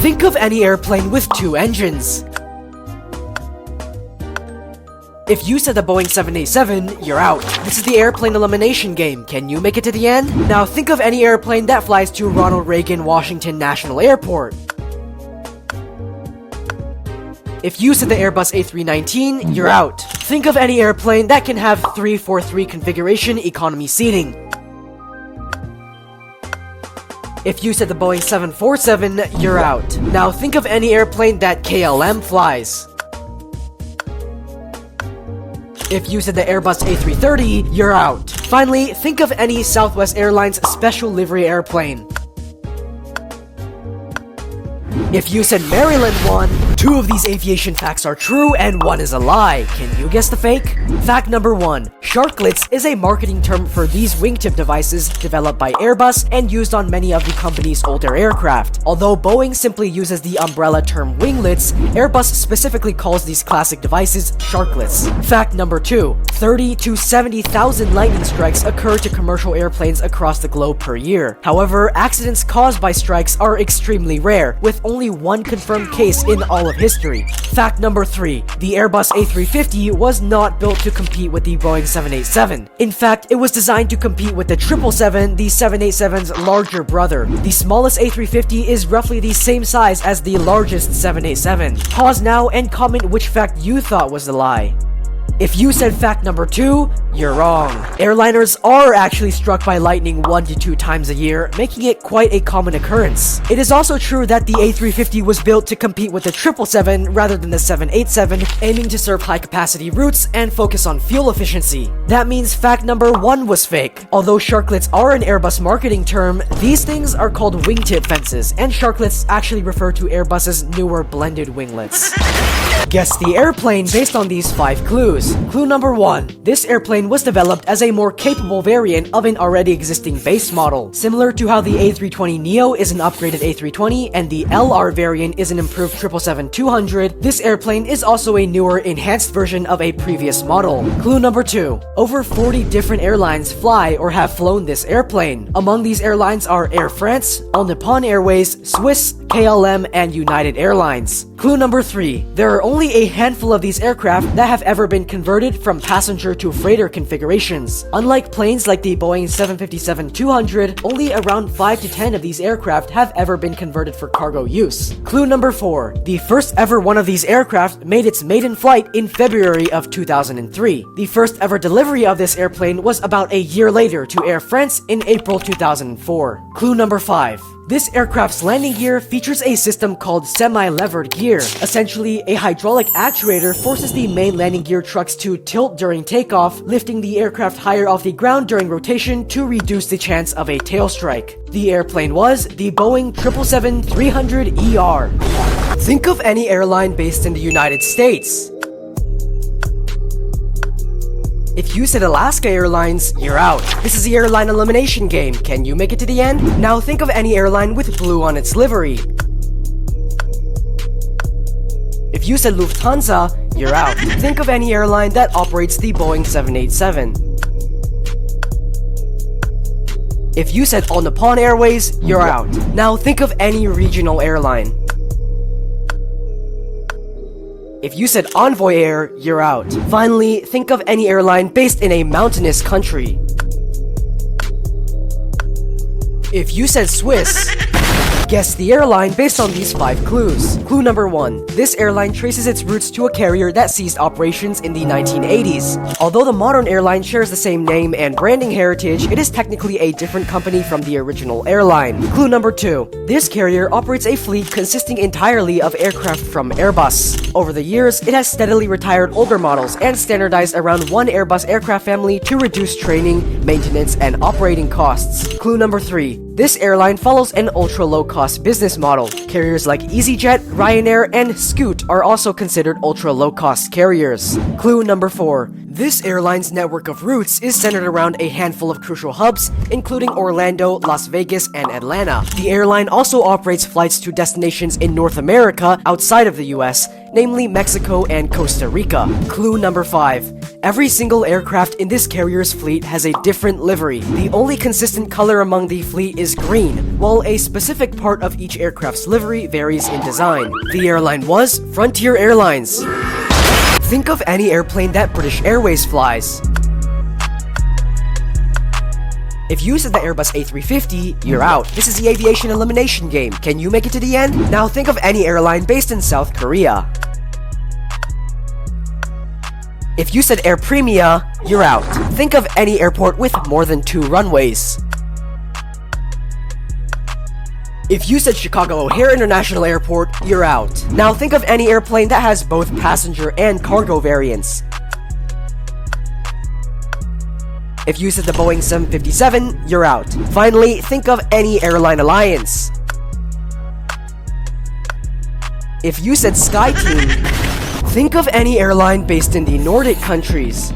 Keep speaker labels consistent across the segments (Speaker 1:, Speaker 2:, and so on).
Speaker 1: Think of any airplane with two engines. If you said the Boeing 787, you're out. This is the airplane elimination game. Can you make it to the end? Now think of any airplane that flies to Ronald Reagan Washington National Airport. If you said the Airbus A319, you're out. Think of any airplane that can have 343 configuration economy seating. If you said the Boeing 747, you're out. Now think of any airplane that KLM flies. If you said the Airbus A330, you're out. Finally, think of any Southwest Airlines special livery airplane. If you said Maryland 1, 2 of these aviation facts are true and 1 is a lie. Can you guess the fake? Fact number 1. Sharklets is a marketing term for these wingtip devices developed by Airbus and used on many of the company's older aircraft. Although Boeing simply uses the umbrella term winglets, Airbus specifically calls these classic devices sharklets. Fact number 2. 30 to 70,000 lightning strikes occur to commercial airplanes across the globe per year. However, accidents caused by strikes are extremely rare, with only 1 confirmed case in all of history. Fact number 3. The Airbus A350 was not built to compete with the Boeing 787. In fact, it was designed to compete with the 777, the 787's larger brother. The smallest A350 is roughly the same size as the largest 787. Pause now and comment which fact you thought was a lie. If you said fact number 2, you're wrong. Airliners are actually struck by lightning 1 to 2 times a year, making it quite a common occurrence. It is also true that the A350 was built to compete with the 777 rather than the 787, aiming to serve high-capacity routes and focus on fuel efficiency. That means fact number 1 was fake. Although sharklets are an Airbus marketing term, these things are called wingtip fences, and sharklets actually refer to Airbus's newer blended winglets. Guess the airplane based on these 5 clues. Clue number 1. This airplane was developed as a more capable variant of an already existing base model. Similar to how the A320neo is an upgraded A320 and the LR variant is an improved 777-200, this airplane is also a newer, enhanced version of a previous model. Clue number 2. Over 40 different airlines fly or have flown this airplane. Among these airlines are Air France, All Nippon Airways, Swiss, KLM, and United Airlines. Clue number 3. There are only a handful of these aircraft that have ever been converted from passenger to freighter configurations. Unlike planes like the Boeing 757-200, only around 5 to 10 of these aircraft have ever been converted for cargo use. Clue number 4. The first ever one of these aircraft made its maiden flight in February of 2003. The first ever delivery of this airplane was about a year later to Air France in April 2004. Clue number 5. This aircraft's landing gear features a system called semi-levered gear. Essentially, a hydraulic actuator forces the main landing gear trucks to tilt during takeoff, lifting the aircraft higher off the ground during rotation to reduce the chance of a tail strike. The airplane was the Boeing 777-300ER. Think of any airline based in the United States. If you said Alaska Airlines, you're out. This is the airline elimination game. Can you make it to the end? Now think of any airline with blue on its livery. If you said Lufthansa, you're out. Think of any airline that operates the Boeing 787. If you said All Nippon Airways, you're out. Now think of any regional airline. If you said Envoy Air, you're out. Finally, think of any airline based in a mountainous country. If you said Swiss, guess the airline based on these 5 clues. Clue number 1. This airline traces its roots to a carrier that ceased operations in the 1980s. Although the modern airline shares the same name and branding heritage, it is technically a different company from the original airline. Clue number 2. This carrier operates a fleet consisting entirely of aircraft from Airbus. Over the years, it has steadily retired older models and standardized around one Airbus aircraft family to reduce training, maintenance, and operating costs. Clue number 3. This airline follows an ultra-low-cost business model. Carriers like EasyJet, Ryanair, and Scoot are also considered ultra-low-cost carriers. Clue number 4. This airline's network of routes is centered around a handful of crucial hubs, including Orlando, Las Vegas, and Atlanta. The airline also operates flights to destinations in North America outside of the US, namely Mexico and Costa Rica. Clue number 5. Every single aircraft in this carrier's fleet has a different livery. The only consistent color among the fleet is green, while a specific part of each aircraft's livery varies in design. The airline was Frontier Airlines. Think of any airplane that British Airways flies. If you said the Airbus A350, you're out. This is the Aviation Elimination game. Can you make it to the end? Now think of any airline based in South Korea. If you said Air Premia, you're out. Think of any airport with more than 2 runways. If you said Chicago O'Hare International Airport, you're out. Now think of any airplane that has both passenger and cargo variants. If you said the Boeing 757, you're out. Finally, think of any airline alliance. If you said SkyTeam, think of any airline based in the Nordic countries.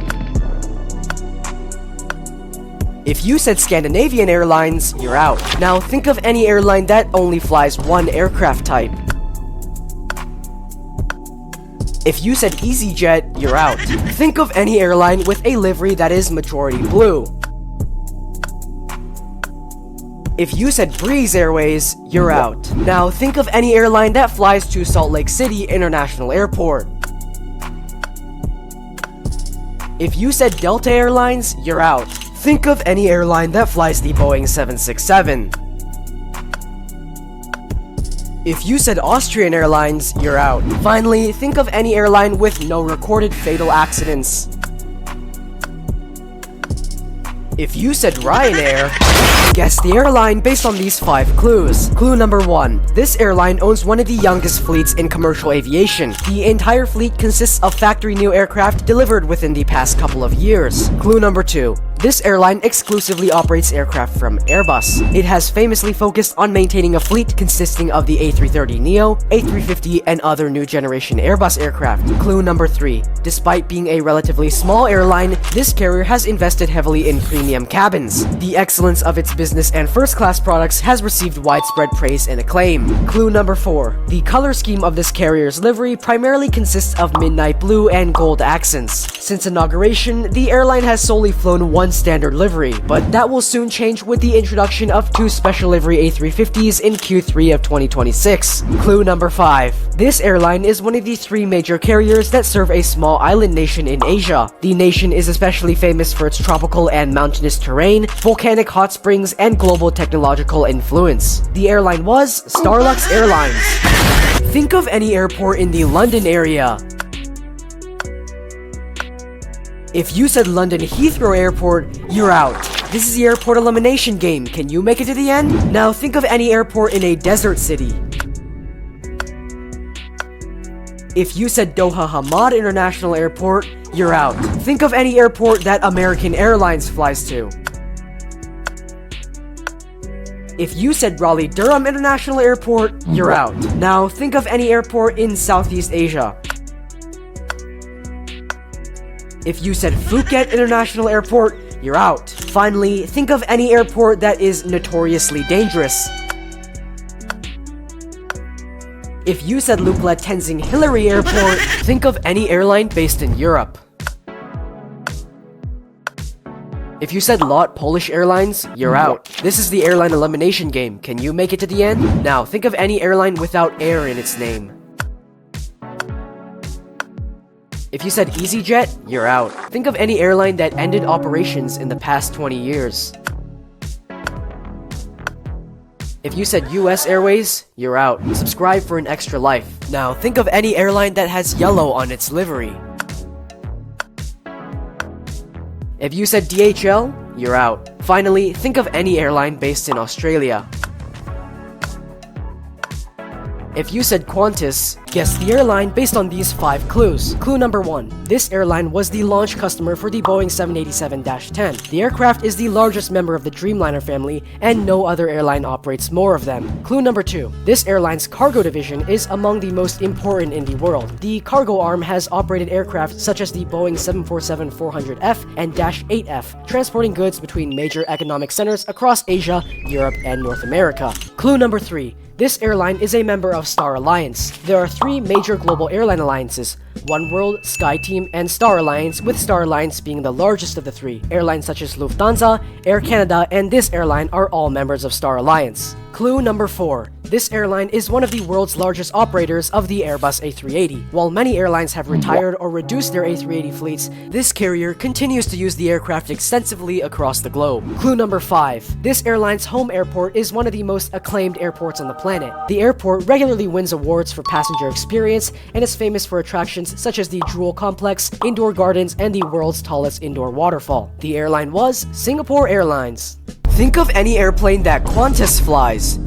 Speaker 1: If you said Scandinavian Airlines, you're out. Now think of any airline that only flies one aircraft type. If you said EasyJet, you're out. Think of any airline with a livery that is majority blue. If you said Breeze Airways, you're out. Now think of any airline that flies to Salt Lake City International Airport. If you said Delta Airlines, you're out. Think of any airline that flies the Boeing 767. If you said Austrian Airlines, you're out. Finally, think of any airline with no recorded fatal accidents. If you said Ryanair, guess the airline based on these 5 clues. Clue number 1. This airline owns one of the youngest fleets in commercial aviation. The entire fleet consists of factory new aircraft delivered within the past couple of years. Clue number 2. This airline exclusively operates aircraft from Airbus. It has famously focused on maintaining a fleet consisting of the A330neo, A350, and other new generation Airbus aircraft. Clue number 3. Despite being a relatively small airline, this carrier has invested heavily in premium cabins. The excellence of its business and first-class products has received widespread praise and acclaim. Clue number 4. The color scheme of this carrier's livery primarily consists of midnight blue and gold accents. Since inauguration, the airline has solely flown one standard livery, but that will soon change with the introduction of 2 special livery A350s in Q3 of 2026. Clue number 5. This airline is one of the 3 major carriers that serve a small island nation in Asia. The nation is especially famous for its tropical and mountainous terrain, volcanic hot springs, and global technological influence. The airline was Starlux Airlines. Think of any airport in the London area. If you said London Heathrow Airport, you're out. This is the airport elimination game. Can you make it to the end? Now think of any airport in a desert city. If you said Doha Hamad International Airport, you're out. Think of any airport that American Airlines flies to. If you said Raleigh-Durham International Airport, you're out. Now think of any airport in Southeast Asia. If you said Phuket International Airport, you're out. Finally, think of any airport that is notoriously dangerous. If you said Lukla Tenzing Hillary Airport, think of any airline based in Europe. If you said LOT Polish Airlines, you're out. This is the airline elimination game. Can you make it to the end? Now think of any airline without air in its name. If you said EasyJet, you're out. Think of any airline that ended operations in the past 20 years. If you said US Airways, you're out. Subscribe for an extra life. Now think of any airline that has yellow on its livery. If you said DHL, you're out. Finally, think of any airline based in Australia. If you said Qantas, guess the airline based on these 5 clues. Clue number 1. This airline was the launch customer for the Boeing 787-10. The aircraft is the largest member of the Dreamliner family, and no other airline operates more of them. Clue number 2. This airline's cargo division is among the most important in the world. The cargo arm has operated aircraft such as the Boeing 747-400F and -8F, transporting goods between major economic centers across Asia, Europe, and North America. Clue number 3. This airline is a member of Star Alliance. There are 3 major global airline alliances: oneworld, SkyTeam, and Star Alliance, with Star Alliance being the largest of the 3. Airlines such as Lufthansa, Air Canada, and this airline are all members of Star Alliance. Clue number 4. This airline is one of the world's largest operators of the Airbus A380. While many airlines have retired or reduced their A380 fleets, this carrier continues to use the aircraft extensively across the globe. Clue number 5. This airline's home airport is one of the most acclaimed airports on the planet. The airport regularly wins awards for passenger experience and is famous for attractions such as the Jewel Complex, indoor gardens, and the world's tallest indoor waterfall. The airline was Singapore Airlines. Think of any airplane that Qantas flies.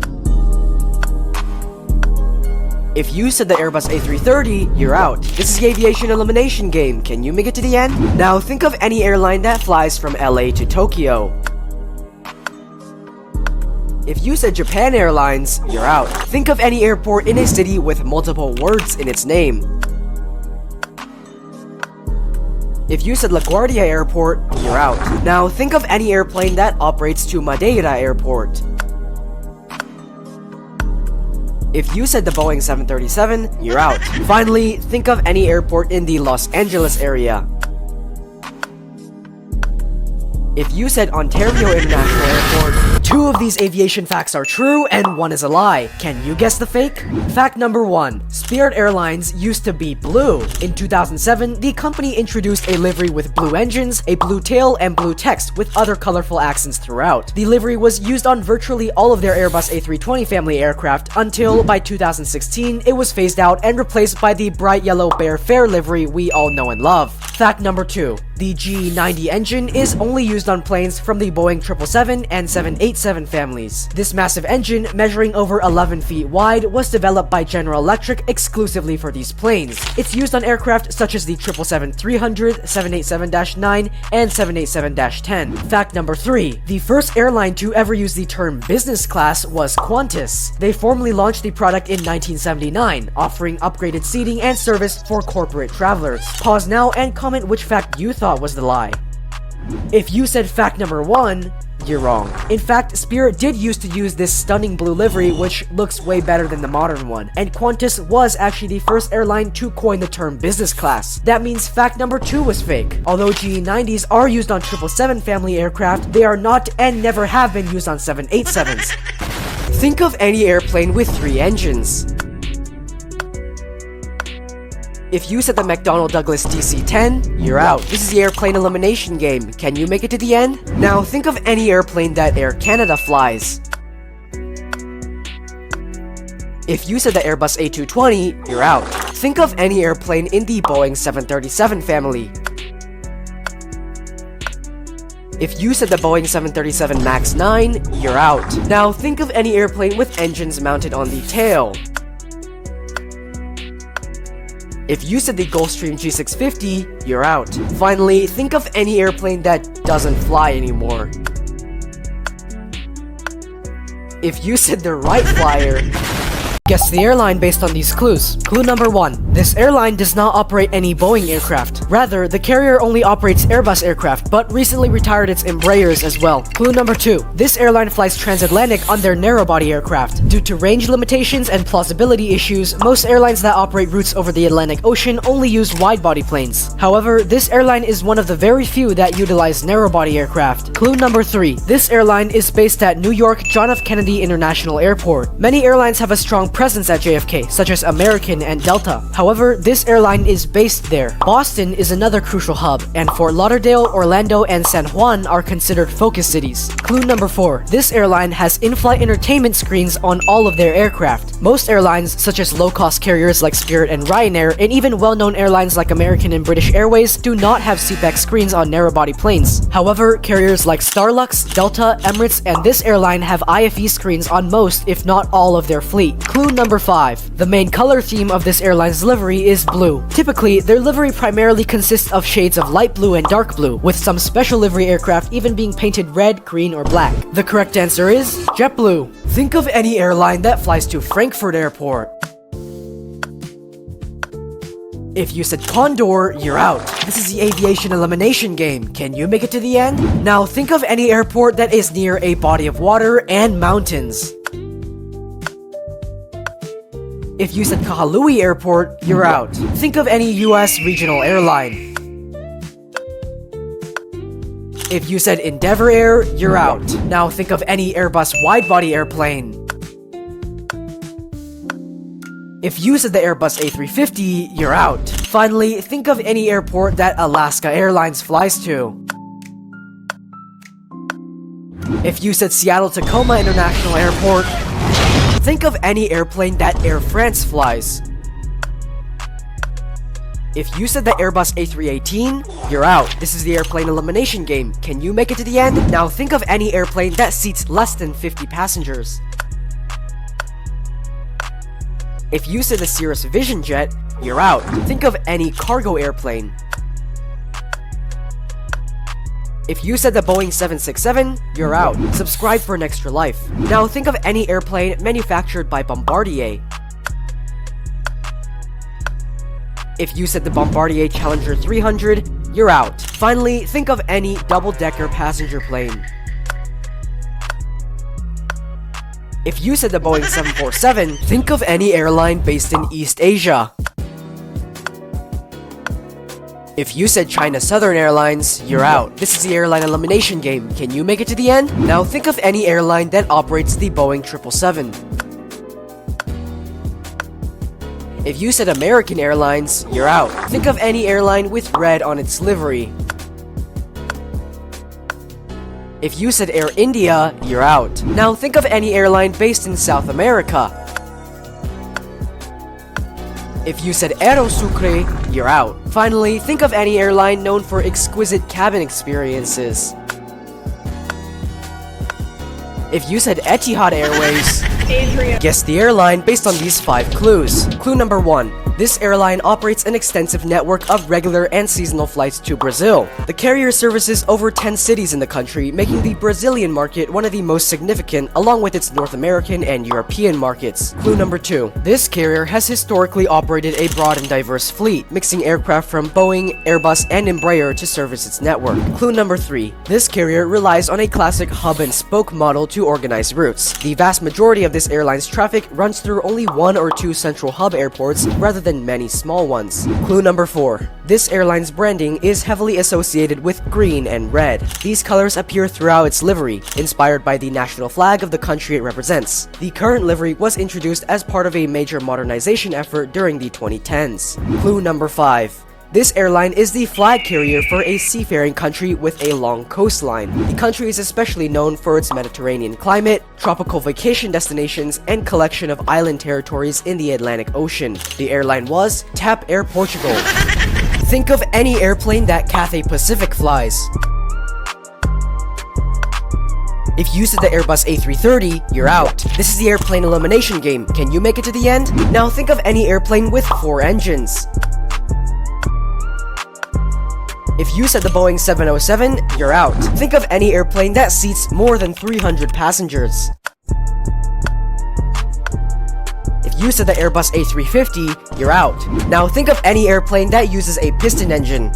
Speaker 1: If you said the Airbus A330, you're out. This is the Aviation Elimination game. Can you make it to the end? Now think of any airline that flies from LA to Tokyo. If you said Japan Airlines, you're out. Think of any airport in a city with multiple words in its name. If you said LaGuardia Airport, you're out. Now think of any airplane that operates to Madeira Airport. If you said the Boeing 737, you're out. Finally, think of any airport in the Los Angeles area. If you said Ontario International Airport, 2 of these aviation facts are true and 1 is a lie. Can you guess the fake? Fact number 1. Spirit Airlines used to be blue. In 2007, the company introduced a livery with blue engines, a blue tail, and blue text with other colorful accents throughout. The livery was used on virtually all of their Airbus A320 family aircraft until, by 2016, it was phased out and replaced by the bright yellow Bear Fair livery we all know and love. Fact number 2. The G90 engine is only used on planes from the Boeing 777 and 787 families. This massive engine, measuring over 11 feet wide, was developed by General Electric exclusively for these planes. It's used on aircraft such as the 777-300, 787-9, and 787-10. Fact number 3. The first airline to ever use the term business class was Qantas. They formally launched the product in 1979, offering upgraded seating and service for corporate travelers. Pause now and comment which fact you thought was the lie. If you said fact number 1, you're wrong. In fact, Spirit did used to use this stunning blue livery, which looks way better than the modern one, and Qantas was actually the first airline to coin the term business class. That means fact number 2 was fake. Although G90s are used on 777 family aircraft, they are not and never have been used on 787s. Think of any airplane with 3 engines. If you said the McDonnell Douglas DC-10, you're out. This is the airplane elimination game. Can you make it to the end? Now think of any airplane that Air Canada flies. If you said the Airbus A220, you're out. Think of any airplane in the Boeing 737 family. If you said the Boeing 737 MAX 9, you're out. Now think of any airplane with engines mounted on the tail. If you said the Gulfstream G650, you're out. Finally, think of any airplane that doesn't fly anymore. If you said the Wright Flyer, guess the airline based on these clues. Clue number 1. This airline does not operate any Boeing aircraft. Rather, the carrier only operates Airbus aircraft, but recently retired its Embraers as well. Clue number 2. This airline flies transatlantic on their narrow-body aircraft. Due to range limitations and plausibility issues, most airlines that operate routes over the Atlantic Ocean only use wide-body planes. However, this airline is one of the very few that utilize narrow-body aircraft. Clue number 3. This airline is based at New York John F. Kennedy International Airport. Many airlines have a strong presence at JFK, such as American and Delta. However, this airline is based there. Boston is another crucial hub, and Fort Lauderdale, Orlando, and San Juan are considered focus cities. Clue number 4. This airline has in-flight entertainment screens on all of their aircraft. Most airlines, such as low-cost carriers like Spirit and Ryanair, and even well-known airlines like American and British Airways, do not have seatback screens on narrow-body planes. However, carriers like Starlux, Delta, Emirates, and this airline have IFE screens on most, if not all, of their fleet. Clue number 5. The main color theme of this airline's livery is blue. Typically, their livery primarily consists of shades of light blue and dark blue, with some special livery aircraft even being painted red, green, or black. The correct answer is JetBlue. Think of any airline that flies to Frankfurt Airport. If you said Condor, you're out. This is the Aviation Elimination game. Can you make it to the end? Now think of any airport that is near a body of water and mountains. If you said Kahului Airport, you're out. Think of any US regional airline. If you said Endeavour Air, you're out. Now think of any Airbus wide-body airplane. If you said the Airbus A350, you're out. Finally, think of any airport that Alaska Airlines flies to. If you said Seattle-Tacoma International Airport, think of any airplane that Air France flies. If you said the Airbus A318, you're out. This is the airplane elimination game. Can you make it to the end? Now think of any airplane that seats less than 50 passengers. If you said the Cirrus Vision Jet, you're out. Think of any cargo airplane. If you said the Boeing 767, you're out. Subscribe for an extra life. Now think of any airplane manufactured by Bombardier. If you said the Bombardier Challenger 300, you're out. Finally, think of any double-decker passenger plane. If you said the Boeing 747, think of any airline based in East Asia. If you said China Southern Airlines, you're out. This is the airline elimination game. Can you make it to the end? Now think of any airline that operates the Boeing 777. If you said American Airlines, you're out. Think of any airline with red on its livery. If you said Air India, you're out. Now think of any airline based in South America. If you said Aerosucre, you're out. Finally, think of any airline known for exquisite cabin experiences. If you said Etihad Airways, guess the airline based on these 5 clues. Clue number 1. This airline operates an extensive network of regular and seasonal flights to Brazil. The carrier services over 10 cities in the country, making the Brazilian market one of the most significant, along with its North American and European markets. Clue number 2. This carrier has historically operated a broad and diverse fleet, mixing aircraft from Boeing, Airbus, and Embraer to service its network. Clue number 3. This carrier relies on a classic hub-and-spoke model to organize routes. The vast majority of this airline's traffic runs through only 1 or 2 central hub airports rather than many small ones. Clue number 4. This airline's branding is heavily associated with green and red. These colors appear throughout its livery, inspired by the national flag of the country it represents. The current livery was introduced as part of a major modernization effort during the 2010s. Clue number 5. This airline is the flag carrier for a seafaring country with a long coastline. The country is especially known for its Mediterranean climate, tropical vacation destinations, and collection of island territories in the Atlantic Ocean. The airline was TAP Air Portugal. Think of any airplane that Cathay Pacific flies. If you said the Airbus A330, you're out. This is the airplane elimination game. Can you make it to the end? Now think of any airplane with 4 engines. If you said the Boeing 707, you're out. Think of any airplane that seats more than 300 passengers. If you said the Airbus A350, you're out. Now think of any airplane that uses a piston engine.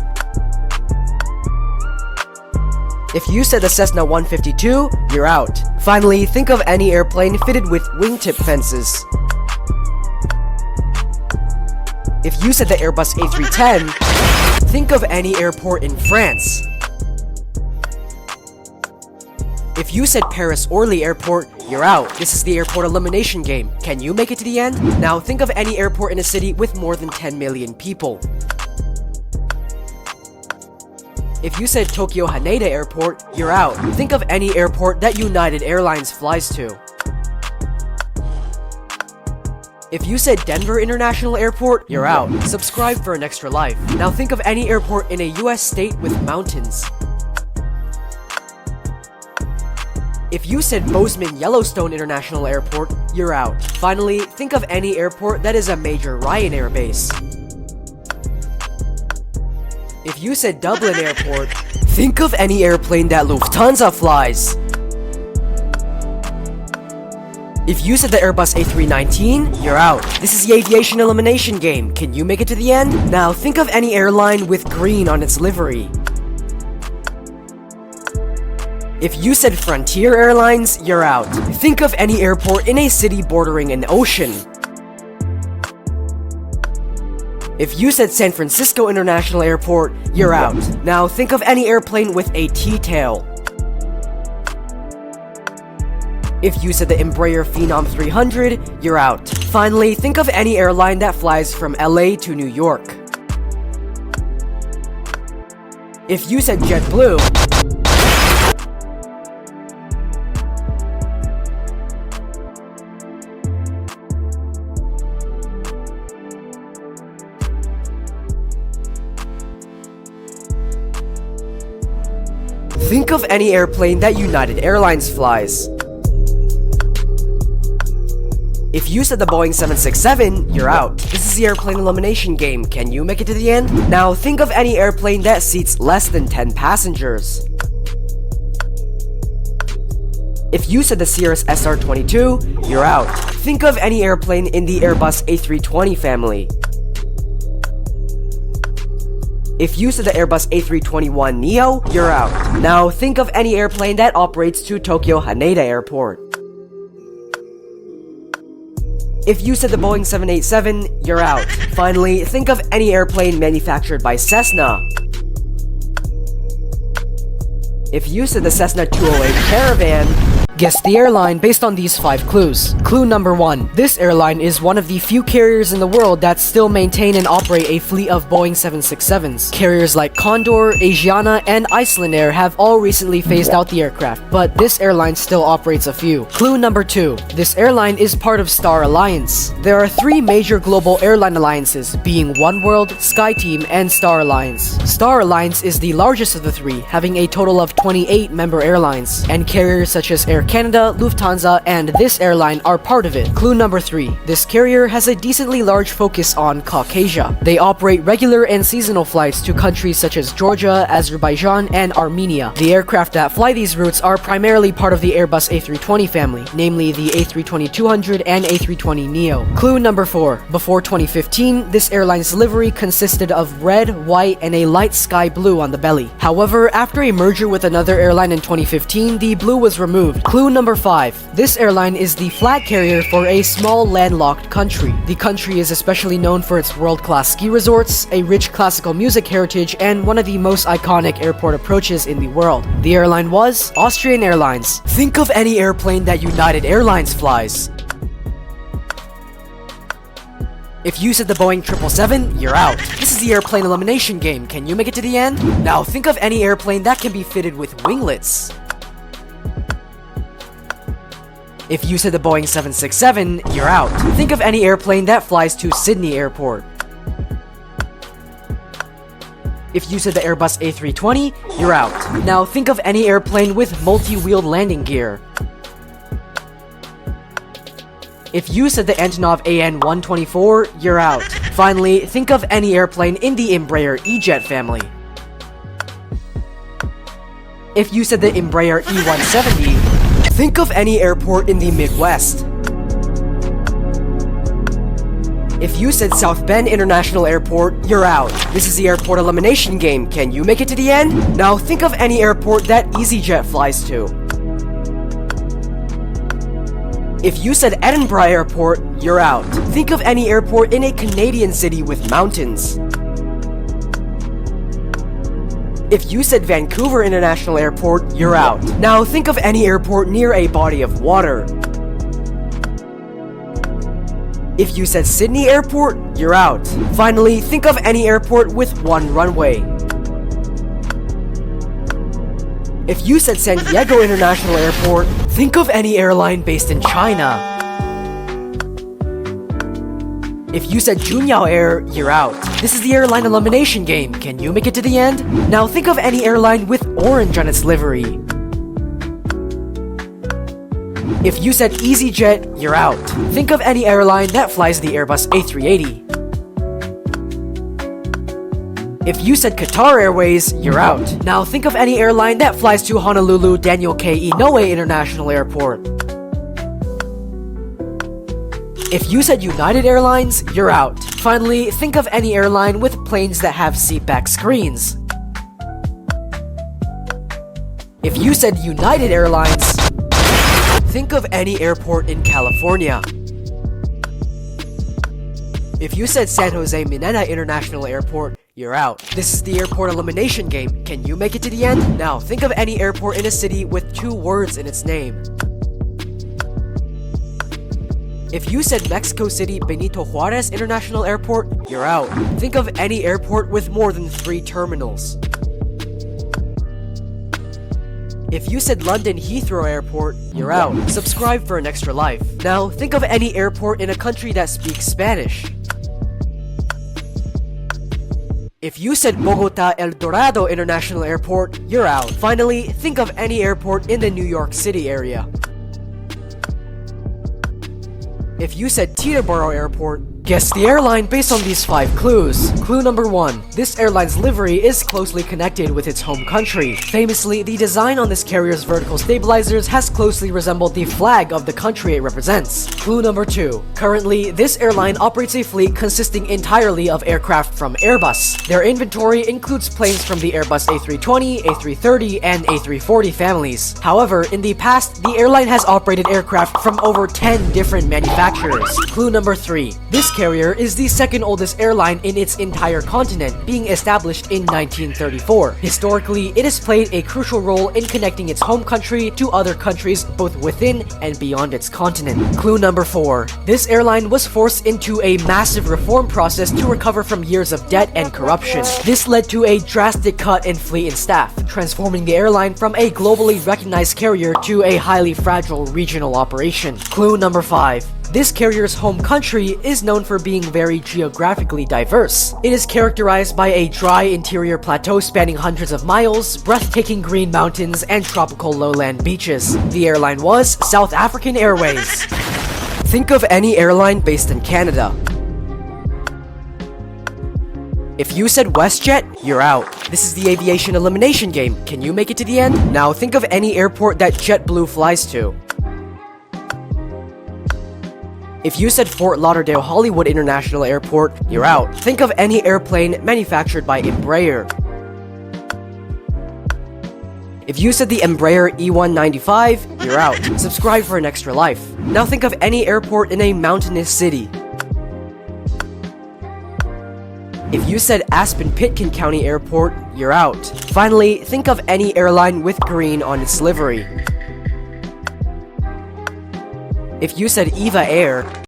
Speaker 1: If you said the Cessna 152, you're out. Finally, think of any airplane fitted with wingtip fences. If you said the Airbus A310, think of any airport in France. If you said Paris-Orly Airport, you're out. This is the airport elimination game. Can you make it to the end? Now think of any airport in a city with more than 10 million people. If you said Tokyo Haneda Airport, you're out. Think of any airport that United Airlines flies to. If you said Denver International Airport, you're out. Subscribe for an extra life. Now think of any airport in a US state with mountains. If you said Bozeman Yellowstone International Airport, you're out. Finally, think of any airport that is a major Ryanair base. If you said Dublin Airport, think of any airplane that Lufthansa flies. If you said the Airbus A319, you're out. This is the aviation elimination game. Can you make it to the end? Now think of any airline with green on its livery. If you said Frontier Airlines, you're out. Think of any airport in a city bordering an ocean. If you said San Francisco International Airport, you're out. Now think of any airplane with a T-tail. If you said the Embraer Phenom 300, you're out. Finally, think of any airline that flies from LA to New York. If you said JetBlue, think of any airplane that United Airlines flies. If you said the Boeing 767, you're out. This is the airplane elimination game. Can you make it to the end? Now think of any airplane that seats less than 10 passengers. If you said the Cirrus SR-22, you're out. Think of any airplane in the Airbus A320 family. If you said the Airbus A321neo, you're out. Now think of any airplane that operates to Tokyo Haneda Airport. If you said the Boeing 787, you're out. Finally, think of any airplane manufactured by Cessna. If you said the Cessna 208 Caravan, guess the airline based on these 5 clues. Clue number 1. This airline is one of the few carriers in the world that still maintain and operate a fleet of Boeing 767s. Carriers like Condor, Asiana, and Icelandair have all recently phased out the aircraft, but this airline still operates a few. Clue number 2. This airline is part of Star Alliance. There are 3 major global airline alliances, being Oneworld, SkyTeam, and Star Alliance. Star Alliance is the largest of the 3, having a total of 28 member airlines, and carriers such as Air Canada, Lufthansa, and this airline are part of it. Clue number 3. This carrier has a decently large focus on Caucasia. They operate regular and seasonal flights to countries such as Georgia, Azerbaijan, and Armenia. The aircraft that fly these routes are primarily part of the Airbus A320 family, namely the A320-200 and A320neo. Clue number 4. Before 2015, this airline's livery consisted of red, white, and a light sky blue on the belly. However, after a merger with another airline in 2015, the blue was removed. Clue number 5. This airline is the flag carrier for a small landlocked country. The country is especially known for its world-class ski resorts, a rich classical music heritage, and one of the most iconic airport approaches in the world. The airline was Austrian Airlines. Think of any airplane that United Airlines flies. If you said the Boeing 777, you're out. This is the airplane elimination game. Can you make it to the end? Now think of any airplane that can be fitted with winglets. If you said the Boeing 767, you're out. Think of any airplane that flies to Sydney Airport. If you said the Airbus A320, you're out. Now think of any airplane with multi-wheeled landing gear. If you said the Antonov AN-124, you're out. Finally, think of any airplane in the Embraer E-Jet family. If you said the Embraer E-170, think of any airport in the Midwest. If you said South Bend International Airport, you're out. This is the airport elimination game. Can you make it to the end? Now think of any airport that EasyJet flies to. If you said Edinburgh Airport, you're out. Think of any airport in a Canadian city with mountains. If you said Vancouver International Airport, you're out. Now think of any airport near a body of water. If you said Sydney Airport, you're out. Finally, think of any airport with 1 runway. If you said San Diego International Airport, think of any airline based in China. If you said Junyao Air, you're out. This is the airline elimination game. Can you make it to the end? Now think of any airline with orange on its livery. If you said EasyJet, you're out. Think of any airline that flies the Airbus A380. If you said Qatar Airways, you're out. Now think of any airline that flies to Honolulu Daniel K. Inouye International Airport. If you said United Airlines, you're out. Finally, think of any airline with planes that have seatback screens. If you said United Airlines, think of any airport in California. If you said San Jose Mineta International Airport, you're out. This is the airport elimination game. Can you make it to the end? Now, think of any airport in a city with 2 words in its name. If you said Mexico City Benito Juarez International Airport, you're out. Think of any airport with more than 3 terminals. If you said London Heathrow Airport, you're out. Subscribe for an extra life. Now, think of any airport in a country that speaks Spanish. If you said Bogota El Dorado International Airport, you're out. Finally, think of any airport in the New York City area. If you said Teterboro Airport, guess the airline based on these 5 clues. Clue number 1. This airline's livery is closely connected with its home country. Famously, the design on this carrier's vertical stabilizers has closely resembled the flag of the country it represents. Clue number 2. Currently, this airline operates a fleet consisting entirely of aircraft from Airbus. Their inventory includes planes from the Airbus A320, A330, and A340 families. However, in the past, the airline has operated aircraft from over 10 different manufacturers. Clue number 3. This carrier is the second oldest airline in its entire continent, being established in 1934. Historically, it has played a crucial role in connecting its home country to other countries both within and beyond its continent. Clue number 4. This airline was forced into a massive reform process to recover from years of debt and corruption. This led to a drastic cut in fleet and staff, transforming the airline from a globally recognized carrier to a highly fragile regional operation. Clue number 5. This carrier's home country is known for being very geographically diverse. It is characterized by a dry interior plateau spanning hundreds of miles, breathtaking green mountains, and tropical lowland beaches. The airline was South African Airways. Think of any airline based in Canada. If you said WestJet, you're out. This is the aviation elimination game. Can you make it to the end? Now think of any airport that JetBlue flies to. If you said Fort Lauderdale Hollywood International Airport, you're out. Think of any airplane manufactured by Embraer. If you said the Embraer E195, you're out. Subscribe for an extra life. Now think of any airport in a mountainous city. If you said Aspen-Pitkin County Airport, you're out. Finally, think of any airline with green on its livery. If you said Eva Air,